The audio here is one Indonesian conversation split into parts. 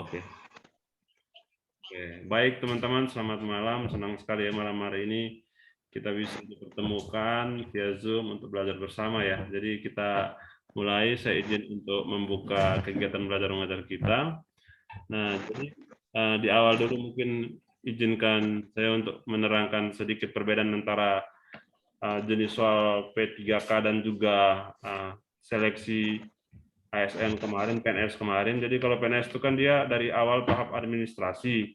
Oke. Oke, baik teman-teman, selamat malam. Senang sekali ya malam hari ini kita bisa dipertemukan via Zoom untuk belajar bersama ya. Jadi kita mulai, saya izin untuk membuka kegiatan belajar mengajar kita. Nah, jadi di awal dulu mungkin izinkan saya untuk menerangkan sedikit perbedaan antara jenis soal P3K dan juga seleksi ASN kemarin, PNS kemarin. Jadi kalau PNS itu kan dia dari awal tahap administrasi.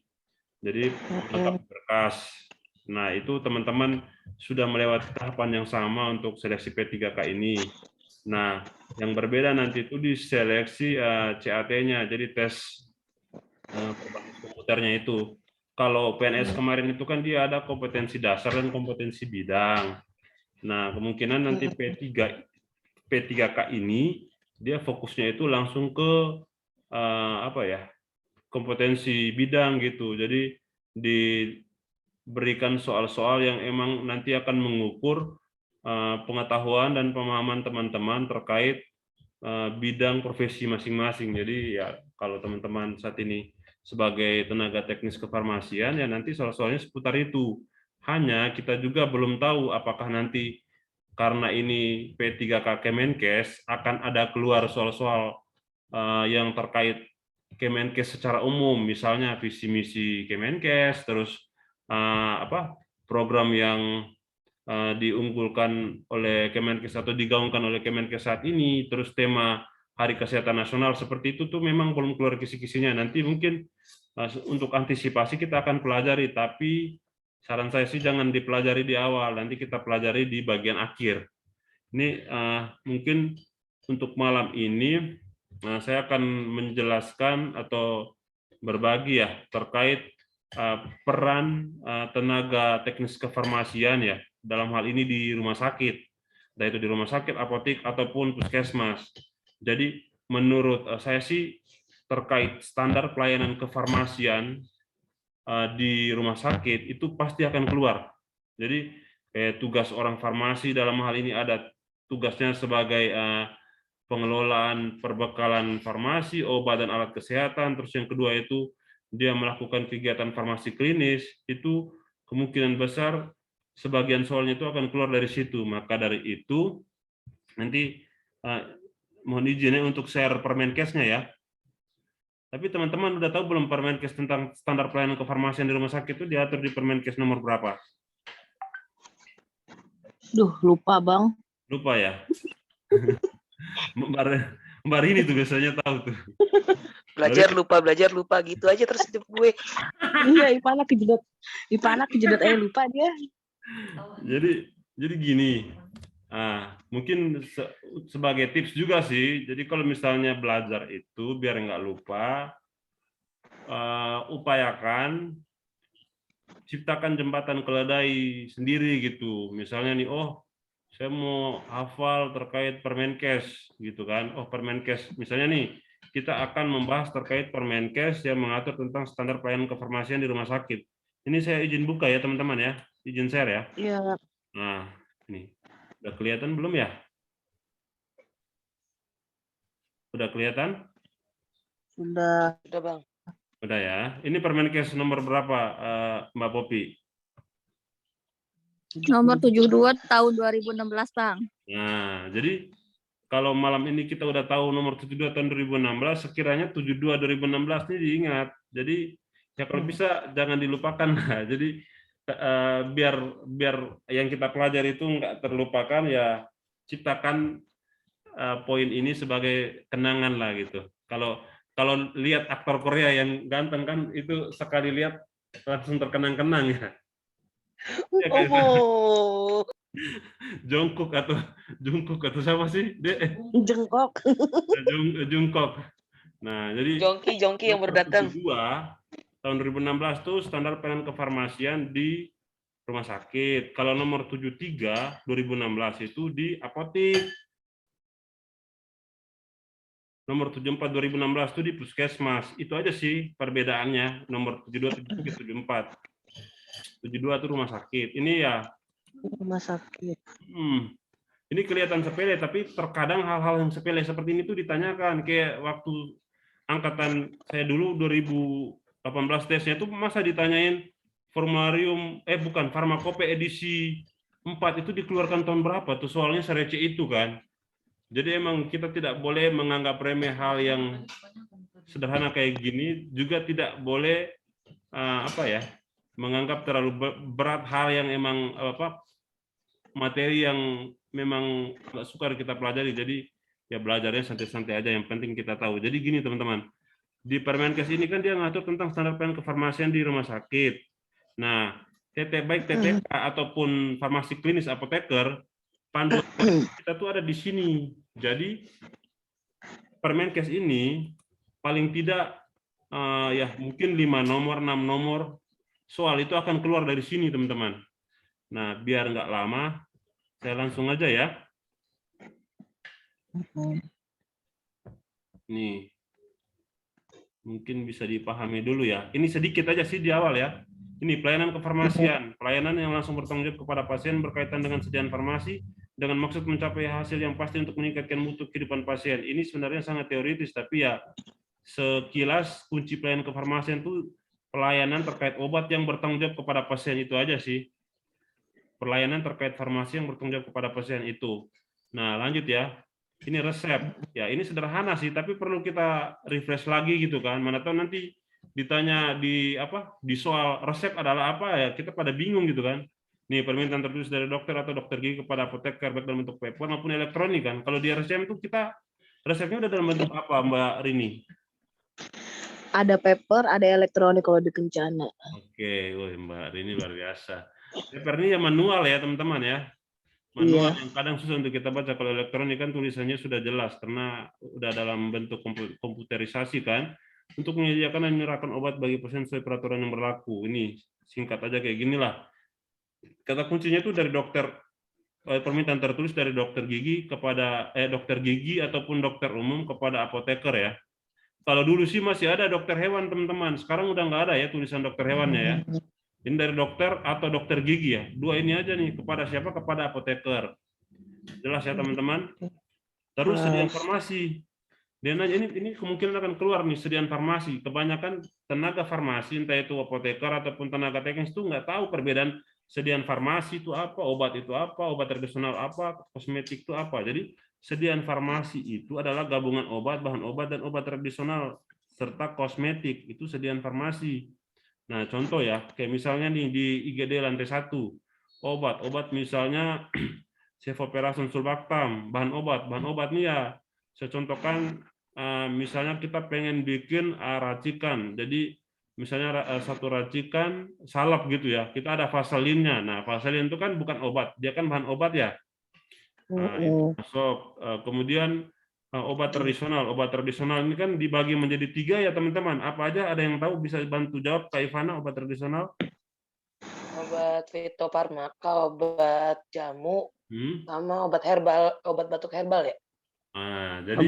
Jadi melengkapi berkas. Nah, itu teman-teman sudah melewati tahapan yang sama untuk seleksi P3K ini. Nah, yang berbeda nanti itu di seleksi CAT-nya, jadi tes berbasis komputernya itu. Kalau PNS kemarin itu kan dia ada kompetensi dasar dan kompetensi bidang. Nah, kemungkinan nanti P3K ini dia fokusnya itu langsung ke apa ya? Kompetensi bidang gitu. Jadi diberikan soal-soal yang emang nanti akan mengukur pengetahuan dan pemahaman teman-teman terkait bidang profesi masing-masing. Jadi ya kalau teman-teman saat ini sebagai tenaga teknis kefarmasian ya nanti soal-soalnya seputar itu. Hanya kita juga belum tahu apakah nanti karena ini P3K Kemenkes akan ada keluar soal-soal yang terkait Kemenkes secara umum, misalnya visi misi Kemenkes, terus program yang diunggulkan oleh Kemenkes atau digaungkan oleh Kemenkes saat ini, terus tema Hari Kesehatan Nasional seperti itu tuh memang belum keluar kisi-kisinya. Nanti mungkin untuk antisipasi kita akan pelajari, tapi saran saya sih jangan dipelajari di awal, nanti kita pelajari di bagian akhir. Ini mungkin untuk malam ini saya akan menjelaskan atau berbagi ya terkait peran tenaga teknis kefarmasian ya dalam hal ini di rumah sakit, baik itu di rumah sakit, apotek ataupun puskesmas. Jadi menurut saya sih terkait standar pelayanan kefarmasian di rumah sakit itu pasti akan keluar. Jadi tugas orang farmasi dalam hal ini ada tugasnya sebagai pengelolaan perbekalan farmasi, obat dan alat kesehatan. Terus yang kedua itu dia melakukan kegiatan farmasi klinis, itu kemungkinan besar sebagian soalnya itu akan keluar dari situ. Maka dari itu nanti mohon izinnya untuk share Permenkesnya ya. Tapi teman-teman udah tahu belum Permenkes tentang standar pelayanan kefarmasian di rumah sakit itu diatur di Permenkes nomor berapa? Duh, lupa Bang. Lupa ya? Mbak Rini tuh biasanya tahu tuh. Belajar lupa gitu aja terus hidup gue. Iya, Ipana kejedot aja lupa dia. Jadi gini, mungkin sebagai tips juga sih. Jadi kalau misalnya belajar itu biar nggak lupa, upayakan ciptakan jembatan keledai sendiri gitu. Misalnya nih, oh saya mau hafal terkait Permenkes gitu kan. Oh Permenkes, misalnya nih kita akan membahas terkait Permenkes yang mengatur tentang standar pelayanan kefarmasian di rumah sakit. Ini saya izin buka ya teman-teman ya, izin share ya. Iya. Nah, ini udah kelihatan belum ya? Udah kelihatan? Sudah. Udah Bang. Udah ya. Ini Permenkes nomor berapa, Mbak Popi? Nomor 72 tahun 2016, Bang. Nah, jadi kalau malam ini kita udah tahu nomor 72 tahun 2016, sekiranya 72 2016 ini diingat. Jadi ya kalau bisa jangan dilupakan. Jadi biar yang kita pelajari itu nggak terlupakan ya, ciptakan poin ini sebagai kenangan lah gitu. Kalau lihat aktor Korea yang ganteng kan itu sekali lihat langsung terkenang-kenang ya. Ya kayak Oh. Jungkook atau siapa sih? Jengkok. Jungkook. Nah, jadi Jongki yang berdatang. 72 tahun 2016 tuh standar pelayanan kefarmasian di rumah sakit. Kalau nomor 73 2016 itu di apotek. Nomor 74 2016 itu di puskesmas. Itu aja sih perbedaannya. Nomor 72 74. 72 itu rumah sakit. Ini ya Rumah sakit. Ini kelihatan sepele, tapi terkadang hal-hal yang sepele seperti ini tuh ditanyakan. Kayak waktu angkatan saya dulu 2018 tesnya itu masa ditanyain formularium bukan farmakope edisi 4 itu dikeluarkan tahun berapa tuh, soalnya serece itu kan. Jadi emang kita tidak boleh menganggap remeh hal yang sederhana kayak gini, juga tidak boleh menganggap terlalu berat hal yang emang materi yang memang nggak suka kita pelajari. Jadi ya belajarnya santai-santai aja, yang penting kita tahu. Jadi gini teman-teman, di Permenkes ini kan dia ngatur tentang standar pelayanan kefarmasian di rumah sakit. Nah, baik TTK ataupun farmasi klinis apoteker, panduan kita tuh ada di sini. Jadi Permenkes ini paling tidak ya mungkin 5 nomor, 6 nomor soal itu akan keluar dari sini teman-teman. Nah, biar nggak lama, saya langsung aja ya. Nih, mungkin bisa dipahami dulu ya. Ini sedikit aja sih di awal ya. Ini pelayanan kefarmasian, pelayanan yang langsung bertanggung jawab kepada pasien berkaitan dengan sediaan farmasi dengan maksud mencapai hasil yang pasti untuk meningkatkan mutu kehidupan pasien. Ini sebenarnya sangat teoritis, tapi ya sekilas kunci pelayanan kefarmasian itu pelayanan terkait obat yang bertanggung jawab kepada pasien, itu aja sih. Pelayanan terkait farmasi yang bertanggung jawab kepada pasien itu. Nah, lanjut ya. Ini resep. Ya, ini sederhana sih, tapi perlu kita refresh lagi gitu kan. Mana tahu nanti ditanya di soal resep adalah apa ya, kita pada bingung gitu kan. Nih, permintaan tertulis dari dokter atau dokter gigi kepada apoteker baik dalam bentuk paper maupun elektronik kan. Kalau di RSCM itu kita resepnya udah dalam bentuk apa, Mbak Rini? Ada paper, ada elektronik kalau di Kencana. Oke, Mbak Rini luar biasa. Paper ini ya manual ya, teman-teman ya. Manual yang kadang susah untuk kita baca. Kalau elektronik kan tulisannya sudah jelas karena udah dalam bentuk komputerisasi kan. Untuk menyediakan dan menyerahkan obat bagi pasien sesuai peraturan yang berlaku. Ini singkat aja kayak gini lah. Kata kuncinya itu dari dokter, permintaan tertulis dari dokter gigi kepada dokter gigi ataupun dokter umum kepada apoteker ya. Kalau dulu sih masih ada dokter hewan teman-teman. Sekarang udah nggak ada ya tulisan dokter hewannya ya. Ini dari dokter atau dokter gigi ya. Dua ini aja nih, kepada siapa? Kepada apoteker. Jelas ya teman-teman. Terus sediaan farmasi. Dia nanya ini kemungkinan akan keluar nih sediaan farmasi. Kebanyakan tenaga farmasi, entah itu apoteker ataupun tenaga teknis itu nggak tahu perbedaan sediaan farmasi itu apa, obat itu apa, obat tradisional apa, kosmetik itu apa. Jadi sediaan farmasi itu adalah gabungan obat, bahan obat, dan obat tradisional serta kosmetik. Itu sediaan farmasi. Nah, contoh ya, kayak misalnya nih di IGD lantai 1, obat misalnya Cefoperasun Sulbactam, bahan obat nih ya, saya contohkan misalnya kita pengen bikin racikan, jadi misalnya satu racikan salep gitu ya, kita ada vaselinnya. Nah, vaselin itu kan bukan obat, dia kan bahan obat ya. Nah, itu masuk. Kemudian obat tradisional ini kan dibagi menjadi 3 ya teman-teman. Apa aja, ada yang tahu bisa bantu jawab Kak Ivana? Obat tradisional, Obat fitofarmaka, obat jamu, sama obat herbal, obat batuk herbal ya. Nah, jadi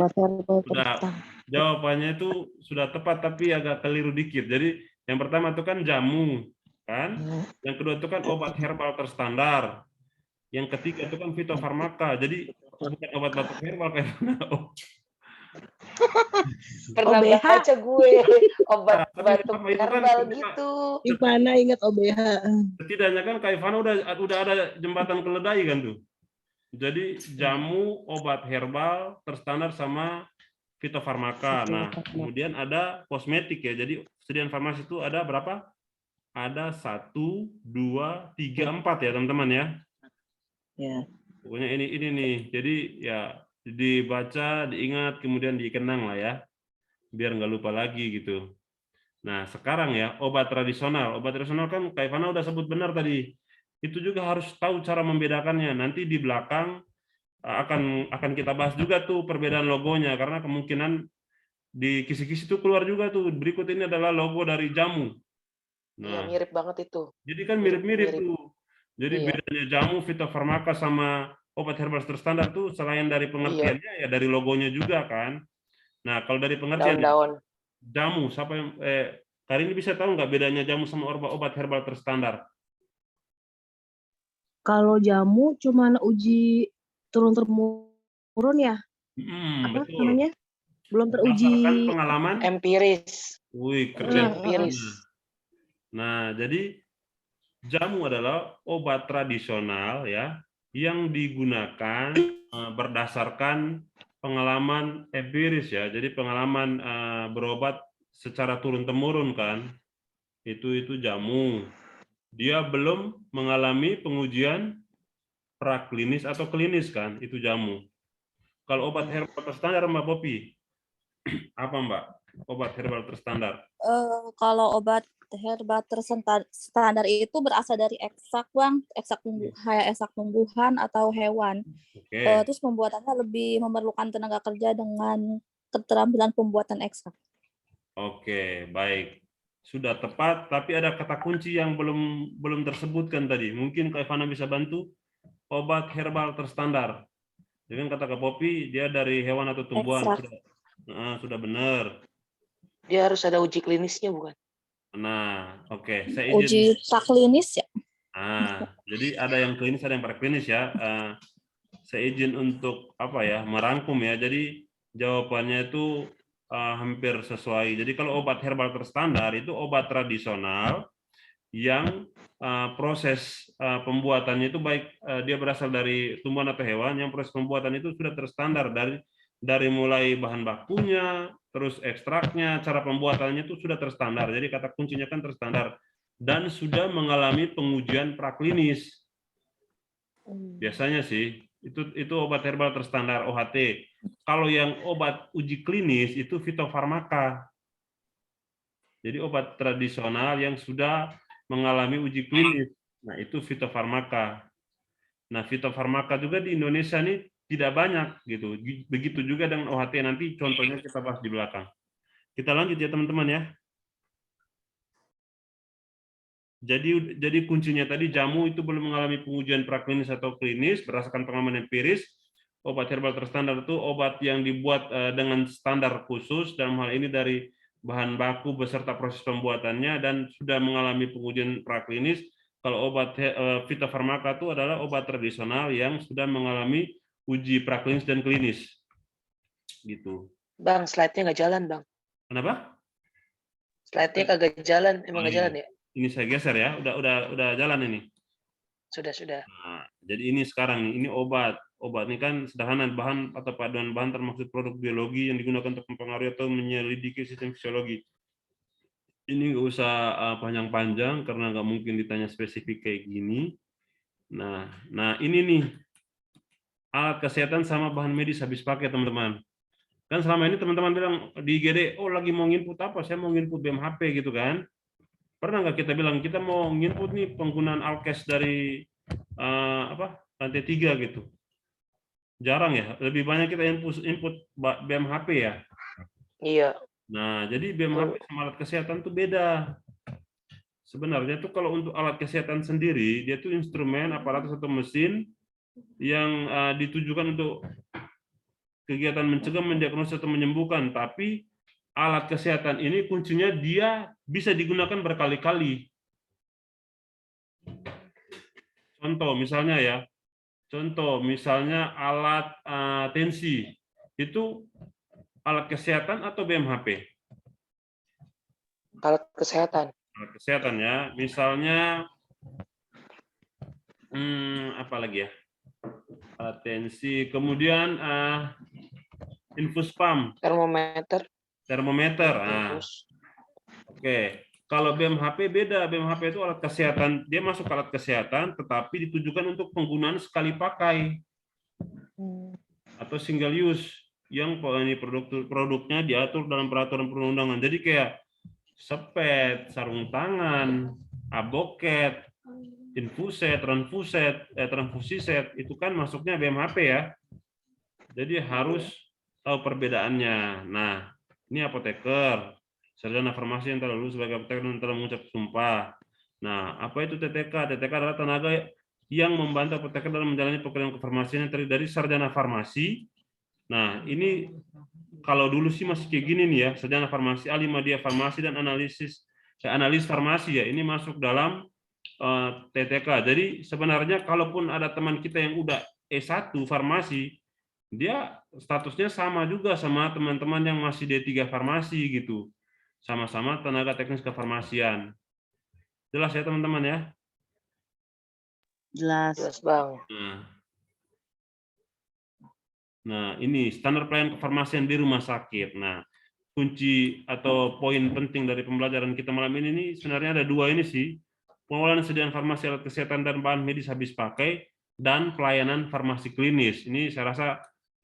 jawabannya itu sudah tepat tapi agak keliru dikit. Jadi yang pertama itu kan jamu kan, yang kedua itu kan obat herbal terstandar, yang ketiga itu kan fitofarmaka. Jadi bukan obat batuk herbal kayak Pernah OBH. baca gue obat batuk itu kan herbal gitu. Ivana ingat OBH. Setidaknya kan Kak Ivana udah ada jembatan keledai kan tuh. Jadi jamu, obat herbal terstandar sama fitofarmaka. Nah, kemudian ada kosmetik ya. Jadi sediaan farmasi itu ada berapa? Ada 1, 2, 3, 4 ya teman-teman ya. Ya. Pokoknya ini nih. Jadi ya dibaca, diingat, kemudian dikenang lah ya. Biar nggak lupa lagi gitu. Nah, sekarang ya obat tradisional. Obat tradisional kan Kak Ivana udah sebut benar tadi. Itu juga harus tahu cara membedakannya. Nanti di belakang akan kita bahas juga tuh perbedaan logonya, karena kemungkinan di kisi-kisi itu keluar juga tuh. Berikut ini adalah logo dari jamu. Nah, ya, mirip banget itu. Jadi kan mirip-mirip tuh. Jadi iya. bedanya jamu, fitofarmaka sama obat herbal terstandar tuh selain dari pengertiannya ya dari logonya juga kan. Nah, kalau dari pengertian Daun-daun. jamu, siapa yang kali ini bisa tahu nggak bedanya jamu sama obat herbal terstandar? Kalau jamu cuma uji turun-temurun ya? Apa Betul. namanya? belum Berdasarkan teruji. pengalaman Empiris. wih, keren. Empiris. Nah, jadi jamu adalah obat tradisional ya yang digunakan berdasarkan pengalaman empiris ya. Jadi pengalaman berobat secara turun-temurun kan. Itu jamu. Dia belum mengalami pengujian praklinis atau klinis kan, itu jamu. Kalau obat herbal terstandar Mbak Popi, apa Mbak? Obat herbal terstandar. Kalau obat herbal terstandar itu berasal dari ekstrak, Bang, ekstrak tumbuhan atau hewan. Oke. Terus pembuatannya lebih memerlukan tenaga kerja dengan keterampilan pembuatan ekstrak. Oke, baik. Sudah tepat, tapi ada kata kunci yang belum tersebutkan tadi. Mungkin Kak Ivana bisa bantu. Obat herbal terstandar. Dengan kata Kak Popi, dia dari hewan atau tumbuhan. Sudah benar. Dia harus ada uji klinisnya, bukan? Nah, oke. Saya izin. Uji praklinis ya. Jadi ada yang klinis, ada yang praklinis ya. Saya izin untuk merangkum ya. Jadi jawabannya itu hampir sesuai. Jadi kalau obat herbal terstandar itu obat tradisional yang proses pembuatannya itu baik dia berasal dari tumbuhan atau hewan, yang proses pembuatan itu sudah terstandar dari mulai bahan bakunya, terus ekstraknya, cara pembuatannya itu sudah terstandar. Jadi kata kuncinya kan terstandar dan sudah mengalami pengujian praklinis. Biasanya sih itu obat herbal terstandar OHT. Kalau yang obat uji klinis itu fitofarmaka. Jadi obat tradisional yang sudah mengalami uji klinis. Nah, itu fitofarmaka. Nah, fitofarmaka juga di Indonesia ini tidak banyak gitu. Begitu juga dengan OHT, nanti contohnya kita bahas di belakang. Kita lanjut ya teman-teman ya. Jadi kuncinya tadi jamu itu belum mengalami pengujian praklinis atau klinis berdasarkan pengalaman empiris. Obat herbal terstandar itu obat yang dibuat dengan standar khusus, dalam hal ini dari bahan baku beserta proses pembuatannya dan sudah mengalami pengujian praklinis. Kalau obat fitofarmaka itu adalah obat tradisional yang sudah mengalami uji praklinis dan klinis. Gitu. Bang, slide-nya nggak jalan, Bang. Kenapa? Slide-nya kagak jalan, emang nggak jalan ya? Ini saya geser ya, udah jalan ini. Sudah. Nah, jadi ini sekarang nih, ini obat. Obat ini kan sederhana, bahan atau paduan bahan termasuk produk biologi yang digunakan untuk mempengaruhi atau menyelidiki sistem fisiologi. Ini nggak usah panjang-panjang karena nggak mungkin ditanya spesifik kayak gini. Nah ini nih alat kesehatan sama bahan medis habis pakai teman-teman. Kan selama ini teman-teman bilang di IGD, oh lagi mau nginput apa? Saya mau nginput BMHP gitu kan. Pernah nggak kita bilang kita mau nginput nih penggunaan alkes dari lantai 3 gitu? Jarang ya, lebih banyak kita input BMHP ya. Iya. Nah, jadi BMHP sama alat kesehatan tuh beda. Sebenarnya tuh kalau untuk alat kesehatan sendiri, dia tuh instrumen, aparatus atau mesin yang ditujukan untuk kegiatan mencegah, mendiagnosis atau menyembuhkan. Tapi alat kesehatan ini kuncinya dia bisa digunakan berkali-kali. Contoh misalnya alat tensi, itu alat kesehatan atau BMHP? Alat kesehatan. Alat kesehatan ya, misalnya apa lagi ya? Alat tensi, kemudian infus pump. Termometer. Oke. Kalau BMHP beda, BMHP itu alat kesehatan, dia masuk alat kesehatan, tetapi ditujukan untuk penggunaan sekali pakai atau single use, yang produknya diatur dalam peraturan perundangan. Jadi kayak sepet, sarung tangan, aboket, infuset, transfusiset, itu kan masuknya BMHP ya. Jadi harus tahu perbedaannya. Nah, ini apoteker, sarjana farmasi yang telah lulus sebagai apoteker dan telah mengucap sumpah. Nah, apa itu TTK? TTK adalah tenaga yang membantu apoteker dalam menjalani pekerjaan kefarmasian yang terdiri dari sarjana farmasi. Nah, ini kalau dulu sih masih kayak gini nih ya, sarjana farmasi, ahli media farmasi dan analis farmasi ya. Ini masuk dalam TTK. Jadi sebenarnya kalaupun ada teman kita yang udah S1 farmasi, dia statusnya sama juga sama teman-teman yang masih D3 farmasi gitu. Sama-sama tenaga teknis kefarmasian. Jelas ya teman-teman ya? Jelas. Jelas Bang. Nah, ini standar pelayanan kefarmasian di rumah sakit. Nah, kunci atau poin penting dari pembelajaran kita malam ini nih sebenarnya ada dua ini sih. Pengelolaan sediaan farmasi alat kesehatan dan bahan medis habis pakai dan pelayanan farmasi klinis. Ini saya rasa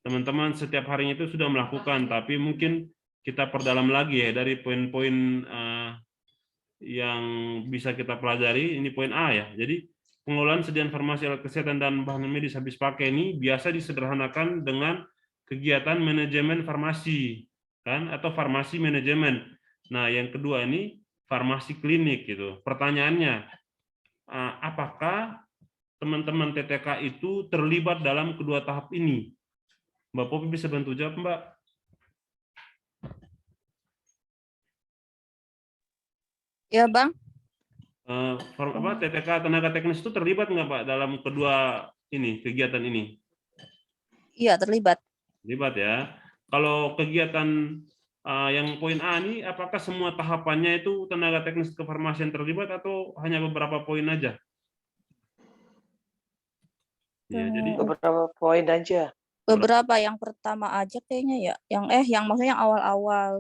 teman-teman setiap harinya itu sudah melakukan, tapi mungkin kita perdalam lagi ya dari poin-poin yang bisa kita pelajari. Ini poin A ya. Jadi pengelolaan sediaan farmasi alat kesehatan dan bahan medis habis pakai ini biasa disederhanakan dengan kegiatan manajemen farmasi kan atau farmasi manajemen. Nah, yang kedua ini farmasi klinik gitu. Pertanyaannya, apakah teman-teman TTK itu terlibat dalam kedua tahap ini? Mbak Popi bisa bantu jawab, Mbak? Ya, Bang. TTK tenaga teknis itu terlibat nggak, Pak, dalam kedua ini kegiatan ini? Iya, terlibat. Terlibat ya. Kalau kegiatan yang poin A ini, apakah semua tahapannya itu tenaga teknis kefarmasian terlibat atau hanya beberapa poin aja? Ya, jadi beberapa poin aja. Beberapa yang pertama aja kayaknya ya. Yang maksudnya yang awal-awal.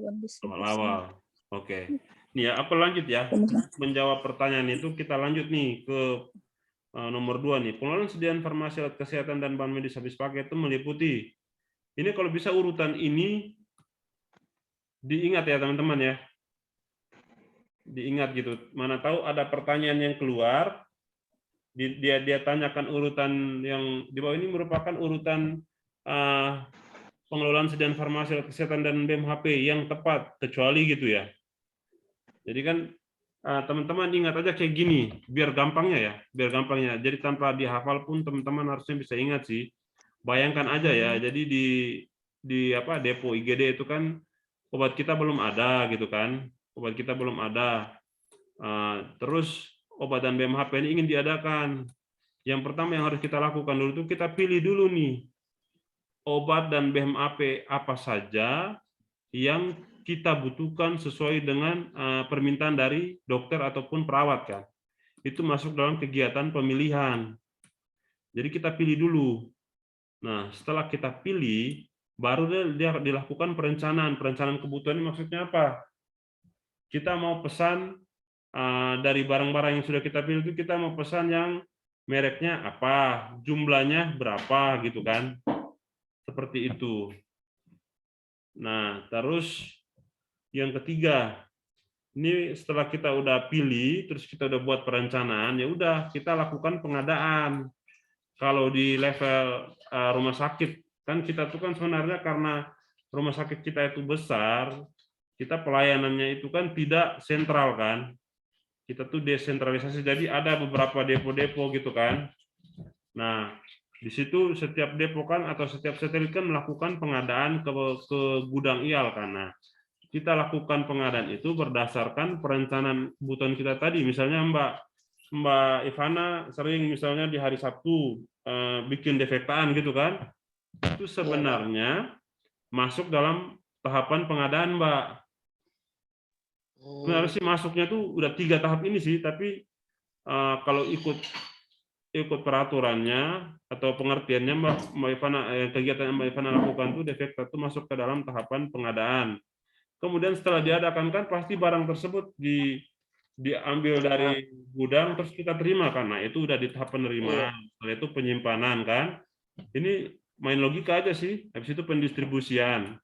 Awal-awal. Oke. Nih ya, aku lanjut ya. Menjawab pertanyaan itu kita lanjut nih ke nomor 2 nih. Pengelolaan sediaan farmasi alat kesehatan dan bahan medis habis pakai itu meliputi. Ini kalau bisa urutan ini diingat ya teman-teman ya. Diingat gitu. Mana tahu ada pertanyaan yang keluar, dia tanyakan urutan yang di bawah ini merupakan urutan pengelolaan sediaan farmasi alat kesehatan dan BMHP yang tepat, kecuali gitu ya. Jadi kan teman-teman ingat aja kayak gini, biar gampangnya ya, biar gampangnya. Jadi tanpa dihafal pun teman-teman harusnya bisa ingat sih. Bayangkan aja ya, jadi di depo IGD itu kan obat kita belum ada gitu kan, obat kita belum ada. Terus obat dan BMHP ini ingin diadakan. Yang pertama yang harus kita lakukan dulu itu kita pilih dulu nih obat dan BMHP apa saja yang kita butuhkan sesuai dengan permintaan dari dokter ataupun perawat kan. Itu masuk dalam kegiatan pemilihan. Jadi kita pilih dulu. Nah, setelah kita pilih, baru dia dilakukan perencanaan. Perencanaan kebutuhan ini maksudnya apa? Kita mau pesan dari barang-barang yang sudah kita pilih itu kita mau pesan yang mereknya apa, jumlahnya berapa gitu kan. Seperti itu. Nah, terus yang ketiga, ini setelah kita udah pilih, terus kita udah buat perencanaan, ya udah kita lakukan pengadaan. Kalau di level rumah sakit, kan kita tuh kan sebenarnya karena rumah sakit kita itu besar, kita pelayanannya itu kan tidak sentral kan. Kita tuh desentralisasi, jadi ada beberapa depo-depo gitu kan. Nah, di situ setiap depo kan atau setiap satelit kan melakukan pengadaan ke gudang IAL karena kita lakukan pengadaan itu berdasarkan perencanaan kebutuhan kita tadi. Misalnya Mbak Ivana sering misalnya di hari Sabtu bikin defektaan gitu kan, itu sebenarnya masuk dalam tahapan pengadaan, Mbak. Sebenarnya sih masuknya tuh udah 3 tahap ini sih, tapi kalau ikut peraturannya atau pengertiannya Mbak Ivana, kegiatan yang Mbak Ivana lakukan tuh defekta itu masuk ke dalam tahapan pengadaan. Kemudian setelah diadakan kan pasti barang tersebut diambil dari gudang terus kita terima kan. Nah, itu udah di tahap penerimaan. Setelah itu penyimpanan kan. Ini main logika aja sih. Habis itu pendistribusian.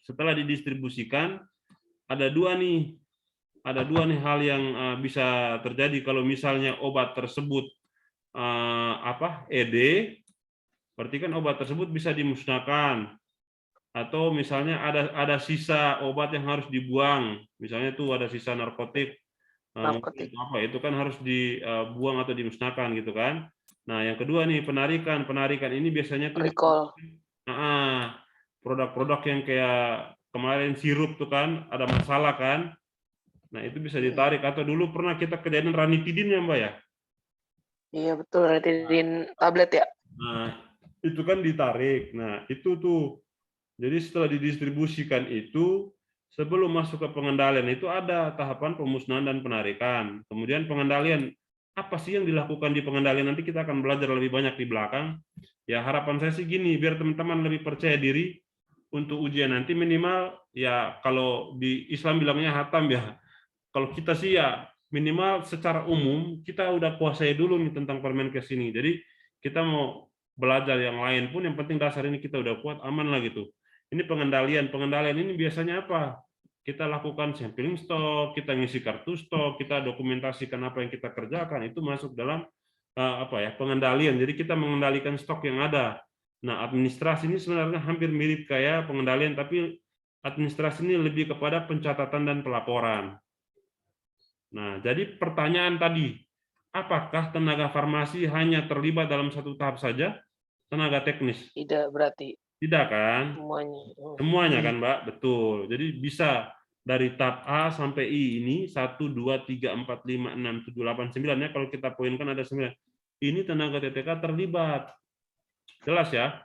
Setelah didistribusikan ada dua nih hal yang bisa terjadi kalau misalnya obat tersebut ED, berarti kan obat tersebut bisa dimusnahkan. Atau misalnya ada sisa obat yang harus dibuang, misalnya tuh ada sisa narkotik, itu kan harus dibuang atau dimusnahkan gitu kan. Nah, yang kedua nih penarikan ini biasanya tuh produk-produk yang kayak kemarin sirup tuh kan ada masalah kan. Nah, itu bisa ditarik. Atau dulu pernah kita kejadian ranitidin ya Mbak ya? Iya betul, ranitidin tablet ya. Nah, itu kan ditarik. Nah, itu tuh. Jadi setelah didistribusikan itu, sebelum masuk ke pengendalian itu ada tahapan pemusnahan dan penarikan. Kemudian pengendalian, apa sih yang dilakukan di pengendalian? Nanti kita akan belajar lebih banyak di belakang. Ya harapan saya sih gini, biar teman-teman lebih percaya diri untuk ujian nanti minimal, ya kalau di Islam bilangnya hatam ya. Kalau kita sih ya minimal secara umum kita udah kuasai dulu nih tentang Permenkes ini. Jadi kita mau belajar yang lain pun yang penting dasar ini kita udah kuat, aman lah gitu. Ini pengendalian ini biasanya apa? Kita lakukan sampling stok, kita ngisi kartu stok, kita dokumentasikan apa yang kita kerjakan, itu masuk dalam pengendalian. Jadi kita mengendalikan stok yang ada. Nah, administrasi ini sebenarnya hampir mirip kayak pengendalian, tapi administrasi ini lebih kepada pencatatan dan pelaporan. Nah, jadi pertanyaan tadi, apakah tenaga farmasi hanya terlibat dalam satu tahap saja? Tenaga teknis? Tidak berarti. Tidak kan? Semuanya. Semuanya kan, Mbak? Betul. Jadi bisa dari tahap A sampai I ini 1, 2, 3, 4, 5, 6, 7, 8, 9 ya. Kalau kita poinkan ada 9. Ini tenaga TTK terlibat. Jelas ya?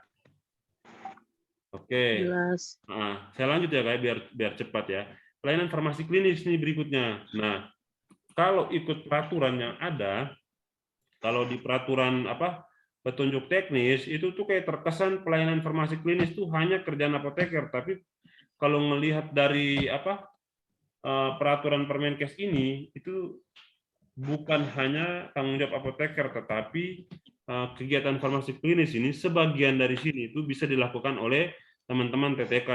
Oke. Jelas. Nah, saya lanjut ya, kayak biar cepat ya. Pelayanan farmasi klinis nih berikutnya. Nah, kalau ikut peraturan yang ada, kalau di peraturan petunjuk teknis itu tuh kayak terkesan pelayanan farmasi klinis tuh hanya kerjaan apoteker, tapi kalau melihat dari peraturan Permenkes ini itu bukan hanya tanggung jawab apoteker, tetapi kegiatan farmasi klinis ini sebagian dari sini itu bisa dilakukan oleh teman-teman TTK.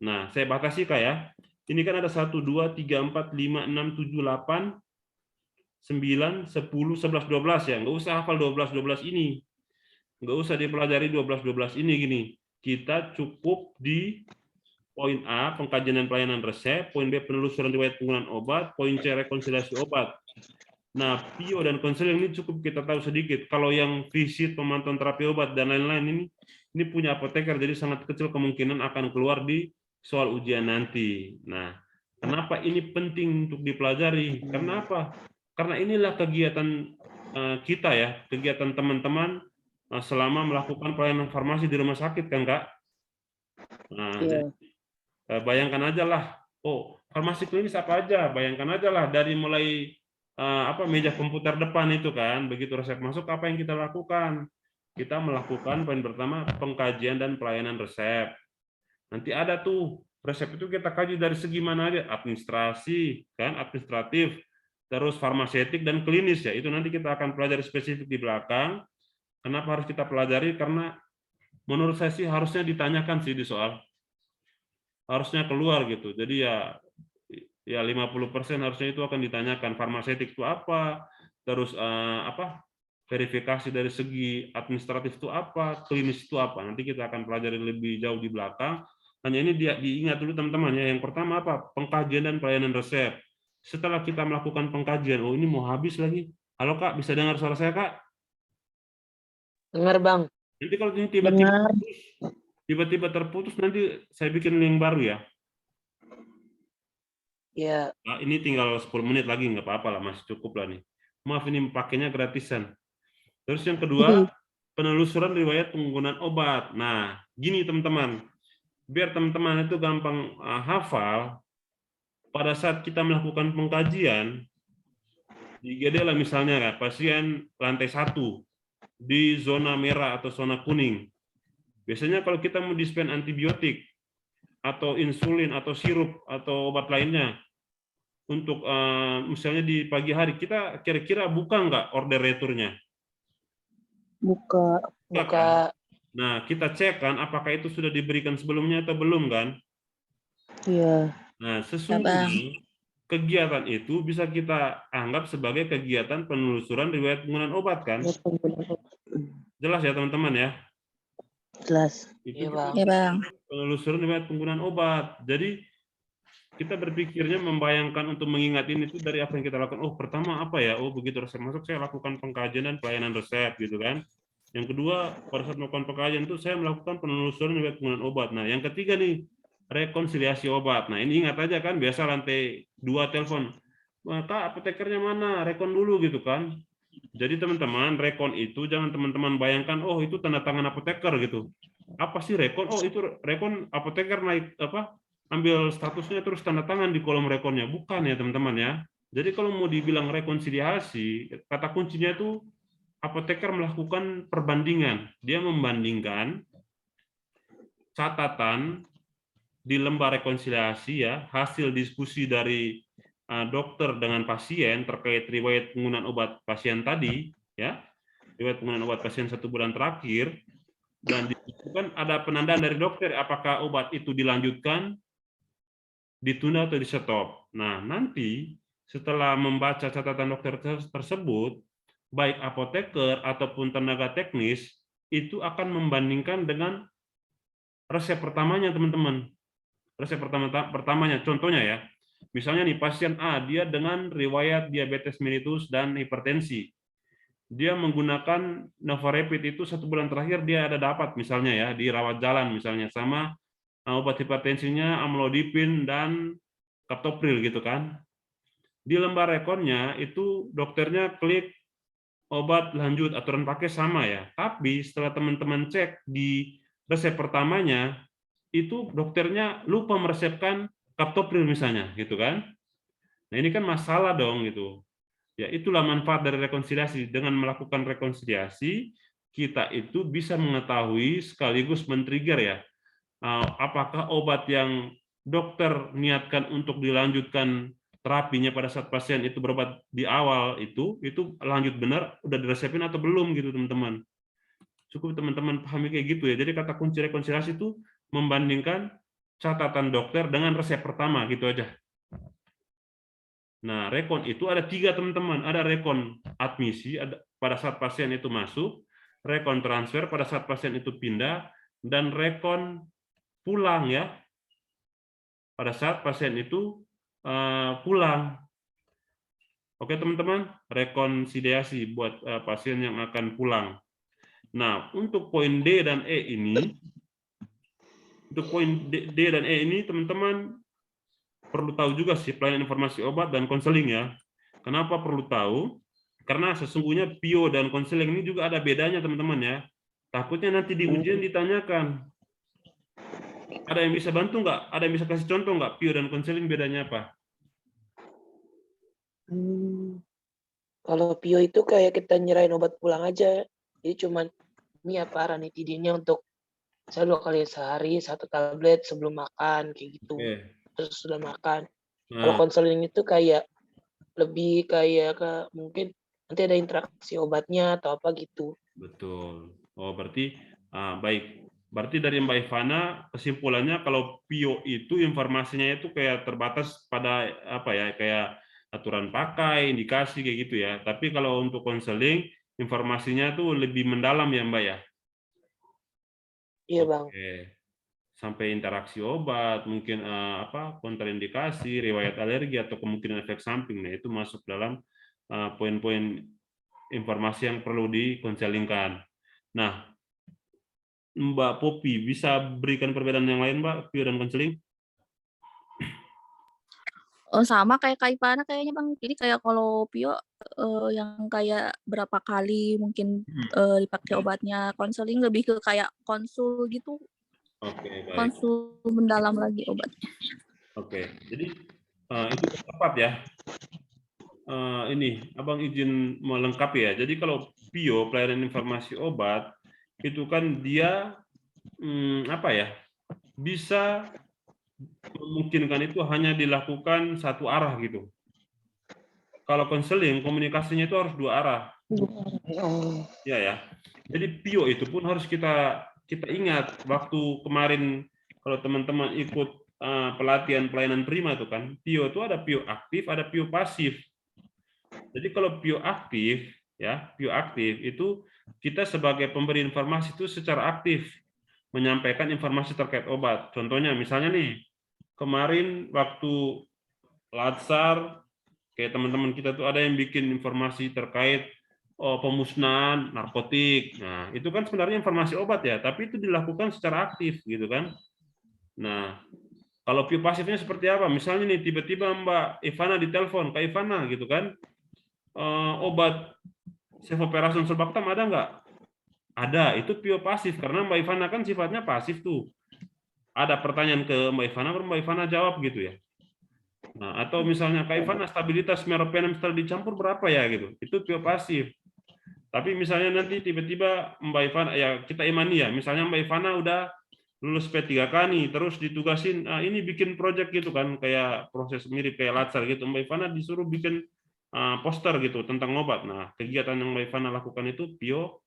Nah, saya batasi Kak ya. Ini kan ada 1, 2, 3, 4, 5, 6, 7, 8, 9, 10, 11, 12 ya. Nggak usah hafal 12 ini. Nggak usah dipelajari 12 ini gini. Kita cukup di poin A, pengkajian dan pelayanan resep, poin B, penelusuran riwayat penggunaan obat, poin C, rekonsiliasi obat. Nah, PIO dan konseling ini cukup kita tahu sedikit. Kalau yang visit, pemantauan terapi obat, dan lain-lain ini punya apoteker, jadi sangat kecil kemungkinan akan keluar di soal ujian nanti. Nah, kenapa ini penting untuk dipelajari? Karena apa? Karena inilah kegiatan kita ya, kegiatan teman-teman selama melakukan pelayanan farmasi di rumah sakit kan, Kak? Nah, jadi, bayangkan aja lah, farmasi klinis apa aja? Bayangkan aja lah dari mulai meja komputer depan itu kan, begitu resep masuk apa yang kita lakukan? Kita melakukan poin pertama pengkajian dan pelayanan resep. Nanti ada tuh resep itu kita kaji dari segi mana aja, administrasi kan, administratif, terus farmaseutik dan klinis ya. Itu nanti kita akan pelajari spesifik di belakang. Kenapa harus kita pelajari? Karena menurut saya sih harusnya ditanyakan sih di soal. Harusnya keluar gitu. Jadi ya 50% harusnya itu akan ditanyakan. Farmaseutik itu apa? Terus verifikasi dari segi administratif itu apa? Klinis itu apa? Nanti kita akan pelajari lebih jauh di belakang. Hanya ini diingat dulu teman-teman ya. Yang pertama apa? Pengkajian dan pelayanan resep. Setelah kita melakukan pengkajian, ini mau habis lagi. Halo Kak, bisa dengar suara saya Kak? Dengar Bang. Nanti kalau ini tiba-tiba terputus, nanti saya bikin link baru ya. Ya. Nah, ini tinggal 10 menit lagi, nggak apa-apa lah, masih cukup lah nih. Maaf ini pakainya gratisan. Terus yang kedua, penelusuran riwayat penggunaan obat. Nah, gini teman-teman, biar teman-teman itu gampang hafal, pada saat kita melakukan pengkajian, di IGD lah misalnya, pasien lantai 1, di zona merah atau zona kuning. Biasanya kalau kita mau dispen antibiotik, atau insulin, atau sirup, atau obat lainnya, untuk misalnya di pagi hari, kita kira-kira buka nggak order returnya? Buka. Nah, kita cek kan, apakah itu sudah diberikan sebelumnya atau belum kan? Iya. Nah, sesungguhnya kegiatan itu bisa kita anggap sebagai kegiatan penelusuran riwayat penggunaan obat kan? Jelas ya teman-teman ya? Jelas. Itu Iya Bang. Penelusuran riwayat penggunaan obat. Jadi kita berpikirnya membayangkan untuk mengingat ini itu dari apa yang kita lakukan. Oh, pertama apa ya? Oh, begitu resep masuk saya lakukan pengkajian dan pelayanan resep gitu kan. Yang kedua, pada saat melakukan pengkajian itu saya melakukan penelusuran riwayat penggunaan obat. Nah, yang ketiga nih, rekonsiliasi obat. Nah, ini ingat aja kan, biasa lantai 2 telepon. Kak, apotekernya mana? Rekon dulu gitu kan. Jadi teman-teman, rekon itu jangan teman-teman bayangkan, oh itu tanda tangan apoteker gitu. Apa sih rekon? Oh itu rekon apoteker naik apa? Ambil statusnya terus tanda tangan di kolom rekonnya. Bukan ya teman-teman ya. Jadi kalau mau dibilang rekonsiliasi, kata kuncinya itu apoteker melakukan perbandingan. Dia membandingkan catatan di lembar rekonsiliasi ya, hasil diskusi dari dokter dengan pasien terkait riwayat penggunaan obat pasien tadi, ya, riwayat penggunaan obat pasien 1 bulan terakhir, dan kan ada penandaan dari dokter apakah obat itu dilanjutkan, ditunda atau di stop. Nah, nanti setelah membaca catatan dokter tersebut, baik apoteker ataupun tenaga teknis itu akan membandingkan dengan resep pertamanya, teman-teman. Resep pertamanya, contohnya ya, misalnya nih pasien A, dia dengan riwayat diabetes mellitus dan hipertensi. Dia menggunakan Novarapid itu 1 bulan terakhir dia ada dapat misalnya ya, di rawat jalan misalnya, sama obat hipertensinya amlodipin dan captopril gitu kan. Di lembar rekonnya itu dokternya klik obat lanjut, aturan pakai sama ya. Tapi setelah teman-teman cek di resep pertamanya, itu dokternya lupa meresepkan captopril misalnya, gitu kan? Nah ini kan masalah dong gitu. Ya itulah manfaat dari rekonsiliasi. Dengan melakukan rekonsiliasi, kita itu bisa mengetahui sekaligus men-trigger ya, apakah obat yang dokter niatkan untuk dilanjutkan terapinya pada saat pasien itu berobat di awal itu lanjut benar, udah diresepin atau belum gitu teman-teman. Cukup teman-teman pahami kayak gitu ya. Jadi kata kunci rekonsiliasi itu membandingkan catatan dokter dengan resep pertama gitu aja. Nah, rekon itu ada 3 teman-teman. Ada rekon admisi pada saat pasien itu masuk, rekon transfer pada saat pasien itu pindah, dan rekon pulang ya pada saat pasien itu pulang. Oke teman-teman, rekonsiliasi buat pasien yang akan pulang. Nah, untuk poin D dan E ini, teman-teman perlu tahu juga sih pelayanan informasi obat dan konseling ya. Kenapa perlu tahu? Karena sesungguhnya PIO dan konseling ini juga ada bedanya teman-teman ya. Takutnya nanti di ujian ditanyakan. Ada yang bisa bantu nggak? Ada yang bisa kasih contoh nggak PIO dan konseling bedanya apa? Kalau PIO itu kayak kita nyerahin obat pulang aja. Jadi cuman ini apa ranitidinnya untuk saya 2 kali sehari 1 tablet sebelum makan kayak gitu. Terus sudah makan. Kalau konseling itu kayak lebih kayak ke mungkin nanti ada interaksi obatnya atau apa gitu. Betul. Oh berarti baik. Berarti dari Mbak Ivana kesimpulannya kalau PIO itu informasinya itu kayak terbatas pada apa ya, kayak aturan pakai, indikasi kayak gitu ya. Tapi kalau untuk konseling informasinya tuh lebih mendalam ya Mbak ya. Iya Bang. Oke. Sampai interaksi obat, mungkin kontraindikasi, riwayat alergi atau kemungkinan efek samping. Nah, itu masuk dalam poin-poin informasi yang perlu dikonselingkan. Nah, Mbak Popi bisa berikan perbedaan yang lain, Mbak, PIO dan konseling? Oh, sama kayak Kak Ivana kayaknya Bang. Jadi kayak kalau PIO yang kayak berapa kali mungkin dipakai obatnya, konseling lebih ke kayak konsul gitu. Oke, baik. Konsul mendalam lagi obatnya. Oke, jadi itu tepat ya. Ini Abang izin melengkapi ya. Jadi kalau PIO, pelayanan informasi obat, itu kan dia bisa memungkinkan itu hanya dilakukan satu arah gitu. Kalau konseling komunikasinya itu harus 2 arah. Ya. Jadi PIO itu pun harus kita ingat waktu kemarin kalau teman-teman ikut pelatihan pelayanan prima itu kan, PIO itu ada PIO aktif, ada PIO pasif. Jadi kalau PIO aktif itu kita sebagai pemberi informasi itu secara aktif menyampaikan informasi terkait obat. Contohnya misalnya nih, kemarin waktu Latsar, kayak teman-teman kita tuh ada yang bikin informasi terkait pemusnahan narkotik. Nah, itu kan sebenarnya informasi obat ya, tapi itu dilakukan secara aktif gitu kan. Nah, kalau PIO pasifnya seperti apa? Misalnya nih tiba-tiba Mbak Ivana ditelepon, Kak Ivana gitu kan, obat Cefoperazone sulbactam ada nggak? Ada, itu pio pasif karena Mbak Ivana kan sifatnya pasif tuh. Ada pertanyaan ke Mbak Ivana, baru Mbak Ivana jawab gitu ya. Nah, atau misalnya Kak Ivana stabilitas meropenem setelah dicampur berapa ya gitu. Itu pio pasif. Tapi misalnya nanti tiba-tiba Mbak Ivana, ya kita imani ya, misalnya Mbak Ivana udah lulus P3K nih, terus ditugasin, ini bikin project gitu kan, kayak proses mirip kayak latsar gitu. Mbak Ivana disuruh bikin poster gitu tentang obat. Nah, kegiatan yang Mbak Ivana lakukan itu pio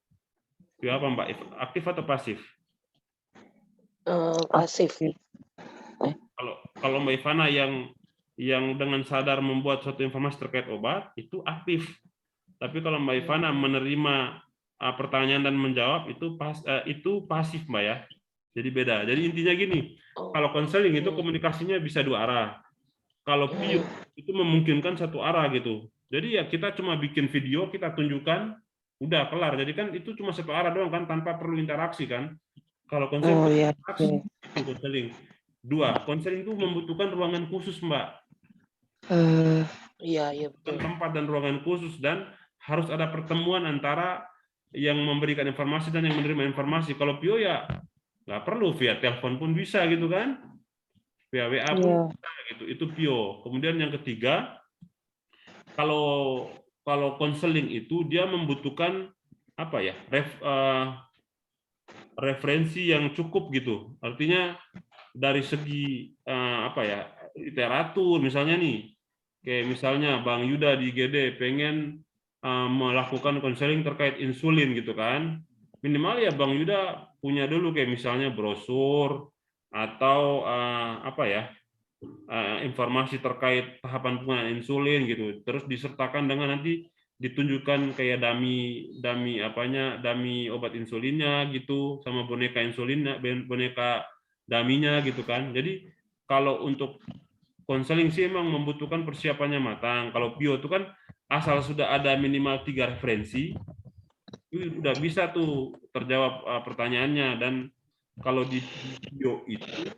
apa Mbak? Aktif atau pasif? Pasif. Kalau Mbak Ivana yang dengan sadar membuat suatu informasi terkait obat itu aktif. Tapi kalau Mbak Ivana menerima pertanyaan dan menjawab itu pasif Mbak ya. Jadi beda. Jadi intinya gini, kalau konseling itu komunikasinya bisa dua arah. Kalau pio itu memungkinkan satu arah gitu. Jadi ya kita cuma bikin video, kita tunjukkan, udah kelar. Jadi kan itu cuma satu arah doang kan, tanpa perlu interaksi kan. Kalau konseling interaksi itu konseling. Dua, konseling itu membutuhkan ruangan khusus Mbak. Iya betul. Tempat dan ruangan khusus, dan harus ada pertemuan antara yang memberikan informasi dan yang menerima informasi. Kalau pio ya nggak perlu, via telepon pun bisa gitu kan, via WA pun bisa gitu. Itu pio. Kemudian yang ketiga, kalau konseling itu dia membutuhkan apa ya, referensi yang cukup gitu. Artinya dari segi apa ya, literatur misalnya nih, kayak misalnya Bang Yuda di IGD pengen melakukan konseling terkait insulin gitu kan, minimal ya Bang Yuda punya dulu kayak misalnya brosur atau apa ya, informasi terkait tahapan penggunaan insulin gitu, terus disertakan dengan nanti ditunjukkan kayak dummy obat insulinnya gitu, sama boneka insulinnya, boneka daminya gitu kan. Jadi kalau untuk konseling sih emang membutuhkan persiapannya matang. Kalau pio itu kan asal sudah ada minimal 3 referensi, itu udah bisa tuh terjawab pertanyaannya. Dan kalau di pio itu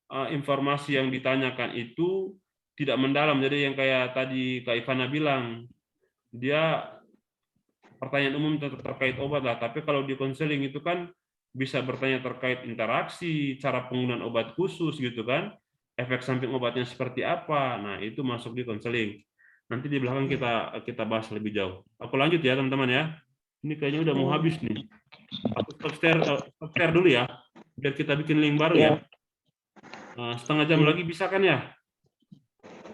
informasi yang ditanyakan itu tidak mendalam. Jadi yang kayak tadi Kak Ivana bilang, dia pertanyaan umum terkait obat lah. Tapi kalau di konseling itu kan bisa bertanya terkait interaksi, cara penggunaan obat khusus gitu kan, efek samping obatnya seperti apa. Nah, itu masuk di konseling. Nanti di belakang kita bahas lebih jauh. Aku lanjut ya, teman-teman ya. Ini kayaknya udah mau habis nih. Aku stop share dulu ya, biar kita bikin link baru ya. Setengah jam lagi bisa kan ya?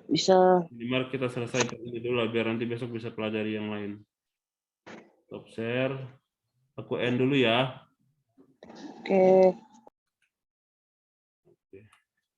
Bisa. Mari kita selesaikan ini dulu biar nanti besok bisa pelajari yang lain. Stop share. Aku end dulu ya. Oke.